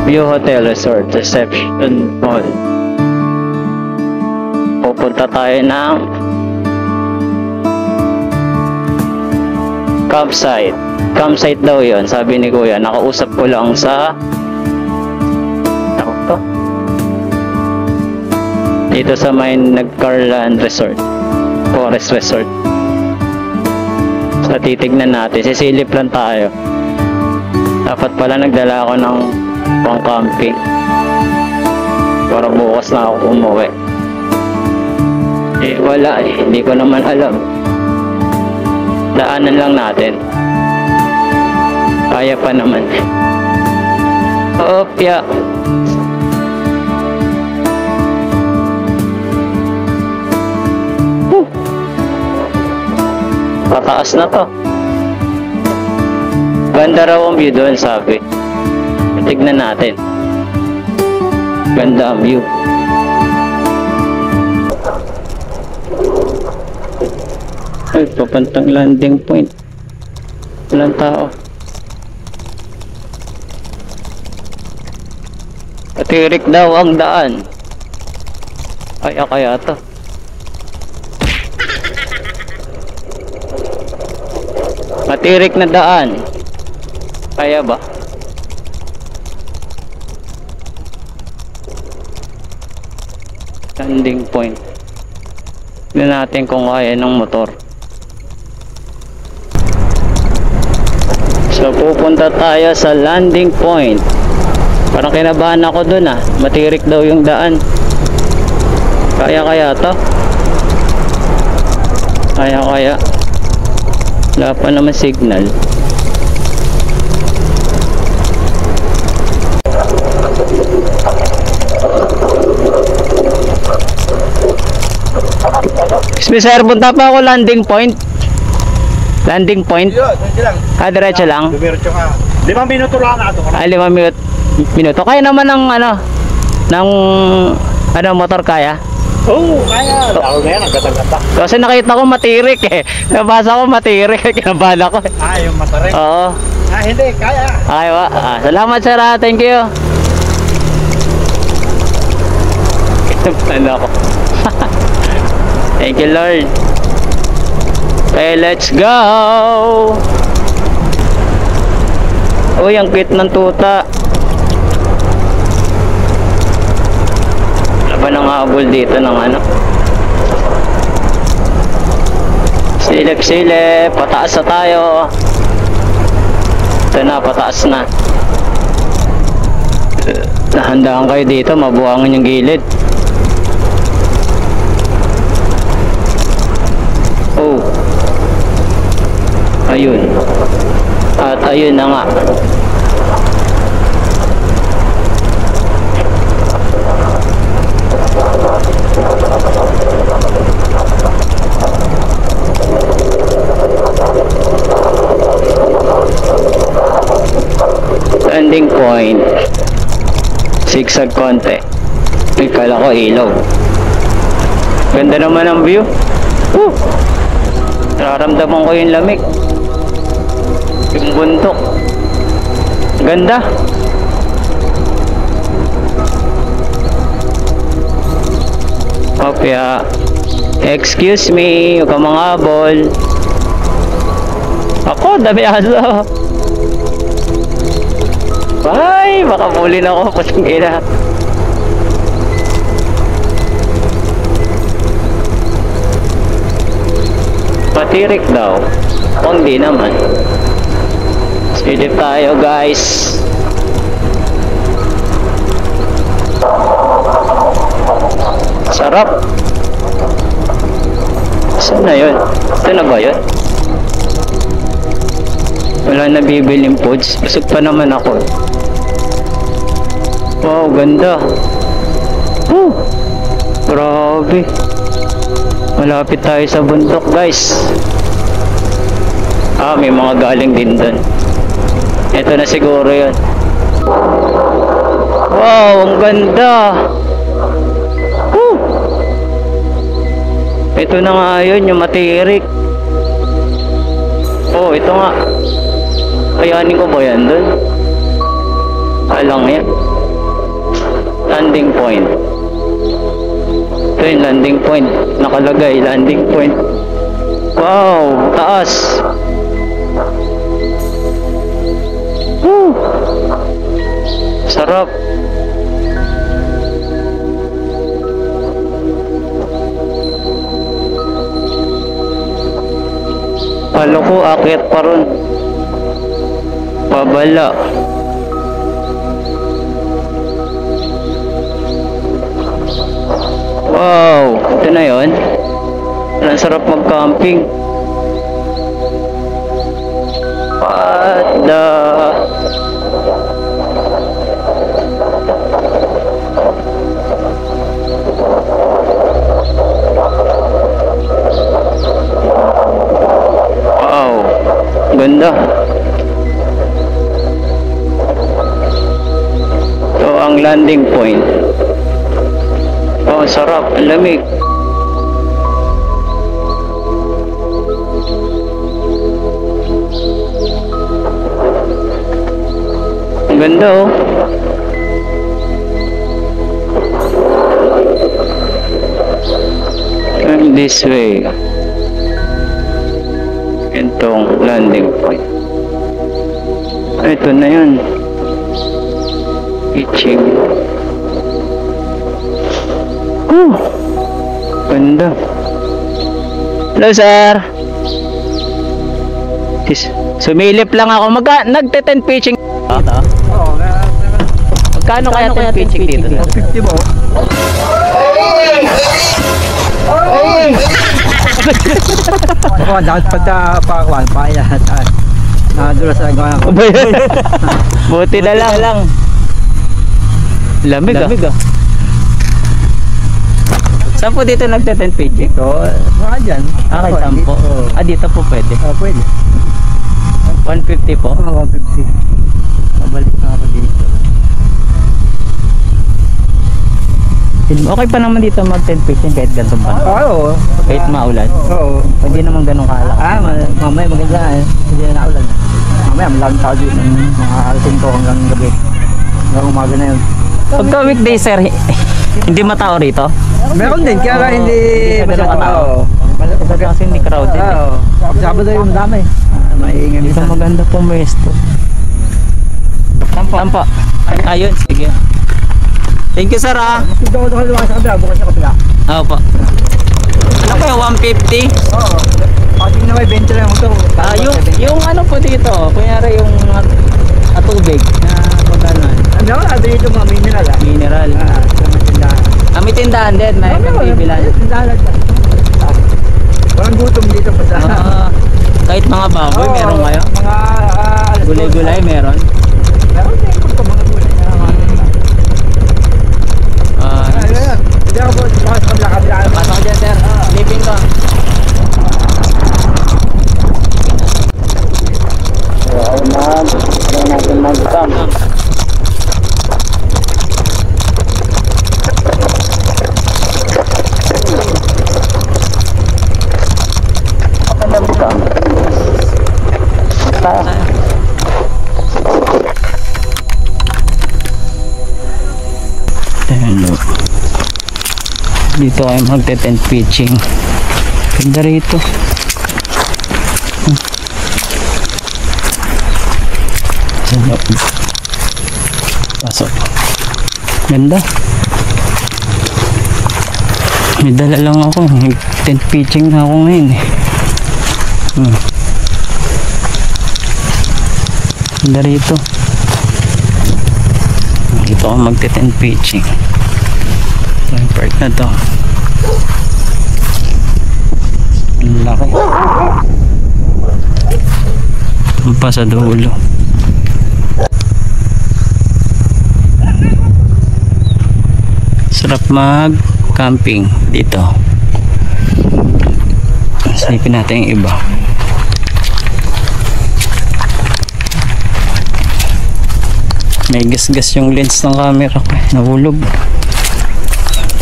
View Hotel Resort Reception Mall. Pupunta tayo ng campsite. Campsite daw yon, sabi ni Kuya. Nakausap ko lang sa dito sa may Nagcarland Resort, Forest Resort. So titignan natin, sisilip lang tayo. Dapat pala nagdala ako ng pang camping para bukas na ako umuwi. Eh wala eh, hindi ko naman alam. Daanan lang natin, kaya pa naman. Opya. Pataas na to. Ganda raw ang view doon, sabi. Tignan natin. Ganda ang view. Ay, papantang landing point. Walang tao. Patirik daw ang daan. Ay, kaya to. Matirik na daan. Kaya ba? Landing point. Tignan natin kung kaya ng motor. So pupunta tayo sa landing point. Parang kinabahan ako dun ah. Matirik daw yung daan. Kaya to? Kaya. Wala pa naman signal. Excuse me sir, punta pa ako landing point. Landing point? Diretso lang. Dumiretso ka. 5 minuto lang ato. Ay, 5 minuto. Kaya naman ng motor kaya? Oo, kaya. Lalo na yan, ang ganda-ganda. Kasi nakita ko matirik eh. Nabasa ko matirik. Kinabahan ako eh. Yung matarik? Oo. Hindi, kaya. Ay, salamat sir ha. Thank you. Ano ako? Thank you Lord. Okay, let's go. Uy, ang cute ng tuta. Wala ba nang habol dito ng ano? Silip, pataas na tayo. Ito na, pataas na. Nahandaan kayo dito, mabuhangan yung gilid. Oh. Ayun. At ayun na nga. Landing point. Zigzag konti. Ay, kala ko ilaw. Ganda naman ang view. Nararamdaman ko yung lamig. Yung bundok. Ganda. Opya. Excuse me, huwag ka manghabol. Ako, dami aso. Ay, baka bulin ako. Pusang ina. Matirik daw. Kung di naman. Silip tayo guys. Sarap. Saan na yun? Ito na ba yun? Wala na bibiling foods. Busog pa naman ako. Wow, ganda. Grabe. Malapit tayo sa bundok guys. May mga galing din doon. Ito na siguro yun. Wow, ang ganda. Ito na nga yun, yung matirik. Oh, ito nga. Kayanin ko ba yan dun? Alang yan. Landing point. Ito yung landing point. Nakalagay, landing point. Wow, taas. Woo! Sarap. Palo ko, akyat pa ron. Pabala. Wow, ito na yun. Ang sarap mag-camping. What the... Wow, ganda. Ito ang landing point. Oh, sarap, ang lamig. Ang ganda oh. And this way. Itong landing point. Ito na yun. Itching. Ganda. Hello sir. Sumilip lang ako. Nagte-10 pitching dito. Oo, Magkano kaya 10 pitching dito? 50 mo. Ako, dapat pagka-pakuan, payat. Nadulas sa gawa ko. Buti na lang. Lamig ah. Saan po dito nagte-10 pitching? So, mga dyan. Kahit saan po? Dito po pwede. Pwede. 150 po? 150. Mabalik na ako dito. Okay pa naman dito mag-10 pitching kahit ganito ba? Oo. Kahit maulan? Oo. Hindi naman ganun kalak. Mamaya maganda. Hindi na naulan. Mamaya malamang tao dito. Mga alasin ko hanggang gabi. Hanggang umaga na yun. Pagka weekday sir, hindi matao rito? Meron din, kaya lang hindi masyadong katao. Kasi hindi crowded. Oo. Sabado yung madami. Maingay Dito minsan. maganda po mesto. Tampo. Ayun, sige. Thank you sir ah. Dito ko luwas sa kabila, bukas sa kabila. Opo. Ano kayo, 150? Oo. Paging na may 20 lang ito. Yung ano po dito, kunyari yung tubig na pagkanan. Ano na, dito mga mineral ah. Mineral. Sa may tindahan. May tindahan din, may bibilan. Tindahan lang. Walang gutom dito pa sa... Kahit mga baboy, meron kayo? Mga... Gulay-gulay, meron? Meron din ito mga gulay. Ayun. Hindi ako po sa kabila. Pasok ko dyan sir, living ko. Ayun natin mag-camp. Dito kayo magte-tent pitching. Ganda rito. Pasok. Ganda. May dala lang ako. Tent pitching na ako ngayon eh. Ganda rito. Dito ako magte-tent pitching. Yung park na to. Ang laki. Ang pa sa dulo. Sarap mag camping dito. Silipin natin yung iba. May gas-gas yung lens ng camera ko. Nahulog.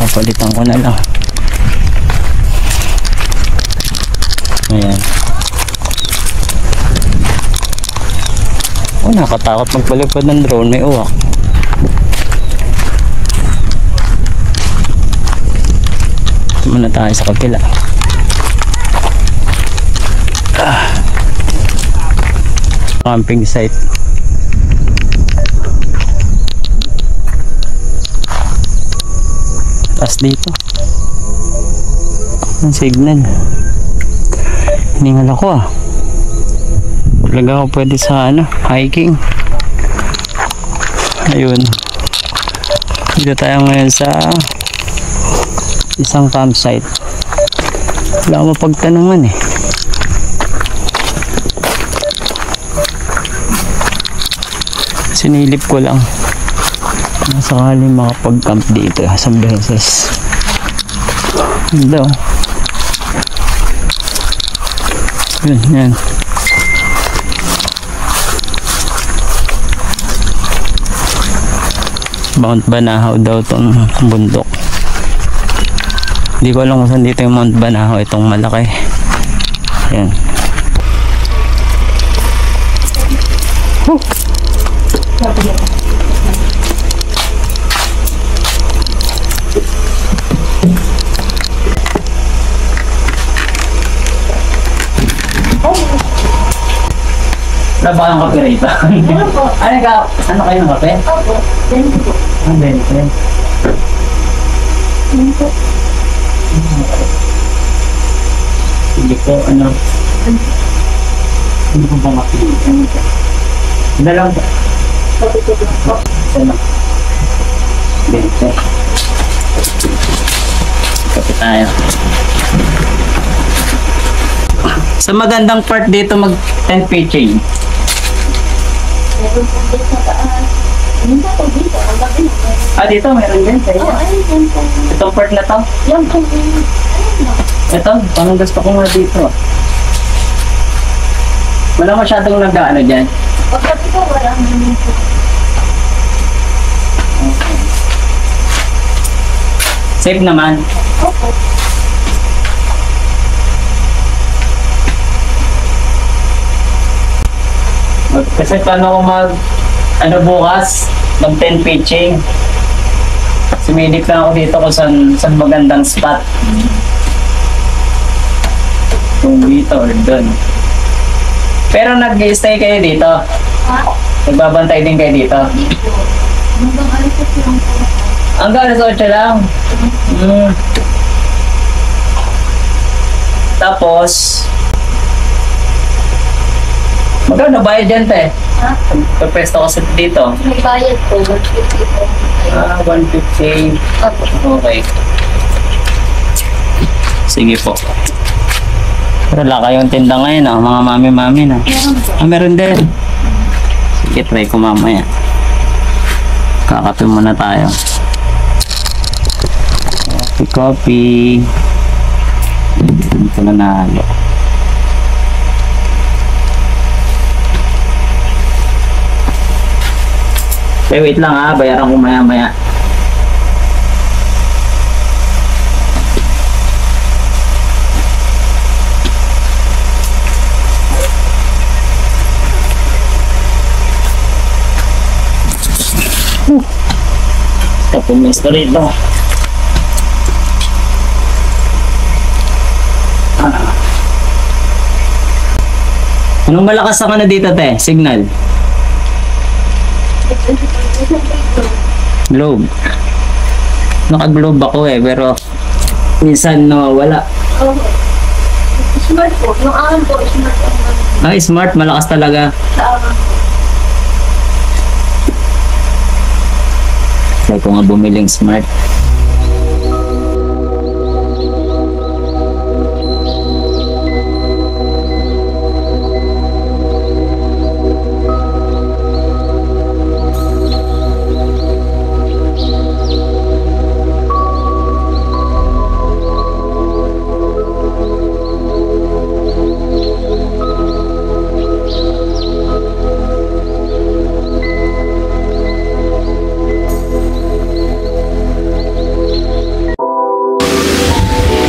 Papalitan ko na lang. Ayan. Oh, nakatakot magpalipad ng drone. May uwak. Muna tayo sa kapila. Camping site. Taas dito. Ang signal. Hiningal ako ah. Talaga ako pwede sa hiking. Ayun. Dito tayo ngayon sa isang campsite. Wala akong mapagtanungan eh. Sinilip ko lang. Sakaling makapag-camp dito sa beses. Ganda oh. Yan. Mount Banahaw daw itong bundok. Hindi ko alam kung saan dito yung Mount Banahaw, itong malaki. Yan. Wala ba kayong kape rito? Ano kayong kape? Opo, ganito po. Ang ganito. Ganito. Sige po, ano po ba mapili? Dalaw ba? Kapito lang po. Sana. Ganito. Kape tayo. Sa magandang part dito mag-tent pitching. Meron po dito sa taas. Minta po dito. Ang gabi na. Dito meron din sa'yo. Oo, ayun yan po. Itong part na to. Yan po. Ayun na. Ito, parang gusto ko nga dito. Wala masyadong nag-ano dyan. Pagkabi ko, walang namin po. Safe naman. Opo. Kasi paano ko bukas, mag-tent pitching. Sumilip lang ako dito kung saan magandang spot. Kung dito or doon. Pero nag-stay kayo dito? Ha? Nagbabantay din kayo dito? Dito. Hanggang alas ko lang po. Hanggang alas 8 lang? Tapos, magkano bayad dyan, te? Ha? Pagpesto kasi dito. May bayad po. 150 po. 150. Opo. Okay. Sige po. Pero wala kayong tinda ngayon, mga mami-mami na. Meron po. Meron din. Sige, try ko mamaya. Kakape muna tayo. Coffee. Dito na nalo. Wait lang bayaran ko maya-maya. Tapos may rito. Anong malakas ang dito, te? Signal? Globe. Naka-globe ako pero minsan nawawala. Oo. Smart po. Yung akin po, smart po. Smart, malakas talaga. Sa akin po. Try ko nga bumiling smart.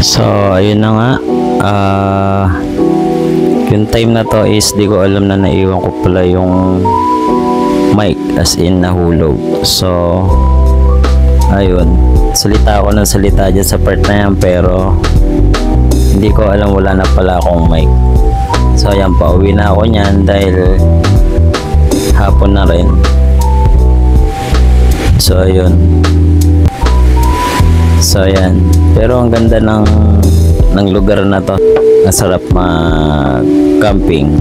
So, ayun na nga. Yung time na to is di ko alam na naiwan ko pala yung mic, as in nahulog. So ayun, salita ako ng salita dyan sa part na yan, pero hindi ko alam, wala na pala akong mic. So ayan, pauwi na ako nyan dahil hapon na rin. So ayun, so ayan, pero ang ganda ng lugar na to, ang sarap mag-camping.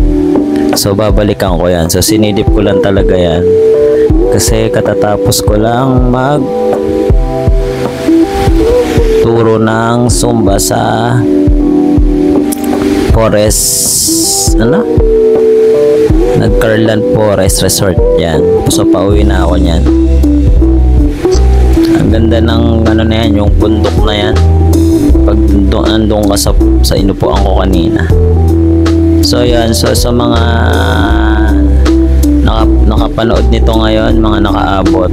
So babalikan ko yan. So sinidip ko lang talaga yan kasi katatapos ko lang mag turo ng Zumba sa Forest, Nag-Carland Forest Resort yan. So pauwi na ako yan. Ang ganda ng na yan, yung bundok na yan pag andun ka sa inupuan ko kanina. So yan, so sa mga nakapanood nito ngayon, mga nakaabot,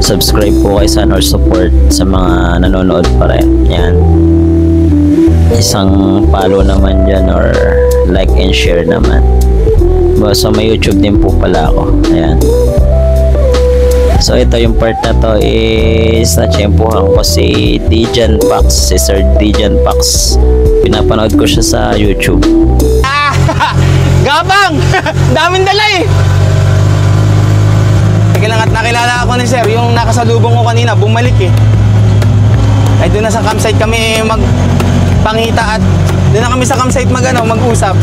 subscribe po kayo or support sa mga nanonood pa rin. Yan, isang follow naman dyan or like and share naman. So may YouTube din po pala ako. Ayan. So ito yung part na to is natsyempohan ko si Dijan Pax, si Sir Dijan Pax. Pinapanood ko siya sa YouTube. Gabang! Daming dala eh! Teka lang, at nakilala ako ni Sir, yung nakasalubong ko kanina, bumalik eh. Ay doon na sa campsite kami magpangita at doon na kami sa campsite mag-usap.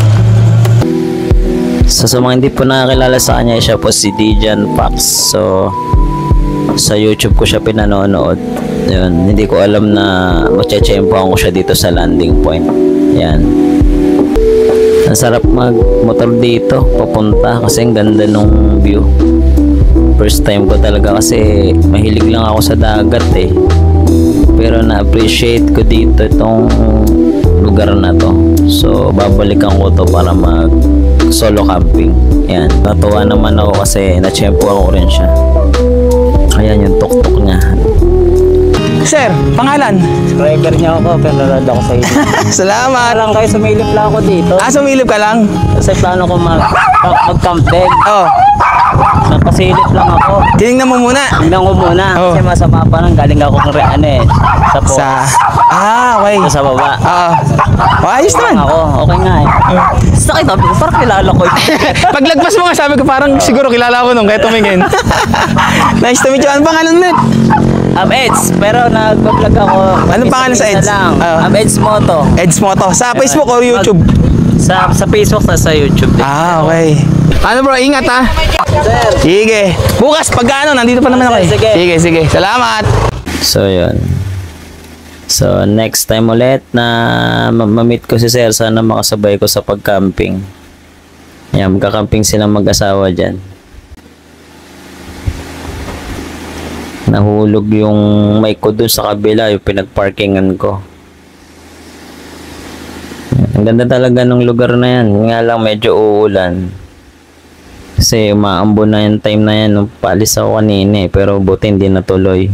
So sa mga hindi po nakakilala sa kanya, siya po si Dijan Pax. So sa YouTube ko siya pinanonood. Yun, hindi ko alam na magche-chempohan ko siya dito sa landing point. Yan. Ang sarap mag-motor dito papunta kasi ang ganda nung view. First time ko talaga kasi mahilig lang ako sa dagat eh. Pero na-appreciate ko dito itong lugar na to. So babalikan ko to para mag solo camping. Yan. Natuwa naman ako kasi na-chempohan ko rin siya. Ayan yung tuk-tuk niya. Sir, pangalan? Subscriber niya ako, pero nanood ako sa iyo. Salamat! Lang kayo, sumilip lang ako dito. Sumilip ka lang? Kasi plano ko mag-camping. Oo. Nagpasilip lang ako. Tinignan mo muna. Tingnan ko muna. Oh. Kasi masama pa nang galing ako ng sa po. Okay. Sa baba. Ayos naman. Ako, okay nga eh. Sa kayo, sabi ko, parang kilala ko. Paglagpas mo nga, sabi ko parang siguro kilala ko nung kaya tumingin. Nice to meet you. Ano pangalan ulit? Eds, pero nag-vlog ako. Anong pangalan sa Eds? Eds Moto. Eds Moto. Sa Facebook or YouTube? Sa Facebook at sa YouTube din. Okay. Ano bro, ingat ha. Sir. Sige. Bukas pag nandito pa naman ako eh. Sige. Salamat. So yun. So next time ulit na ma-meet ko si Sir, sana makasabay ko sa pag-camping. Yan, magka-camping silang mag-asawa dyan. Nahulog yung mic ko dun sa kabila, yung pinag-parkingan ko. Ang ganda talaga ng lugar na yan. Nga lang medyo uulan. Kasi umaambon na yung time na yan nung paalis ako kanina eh. Pero buti hindi natuloy.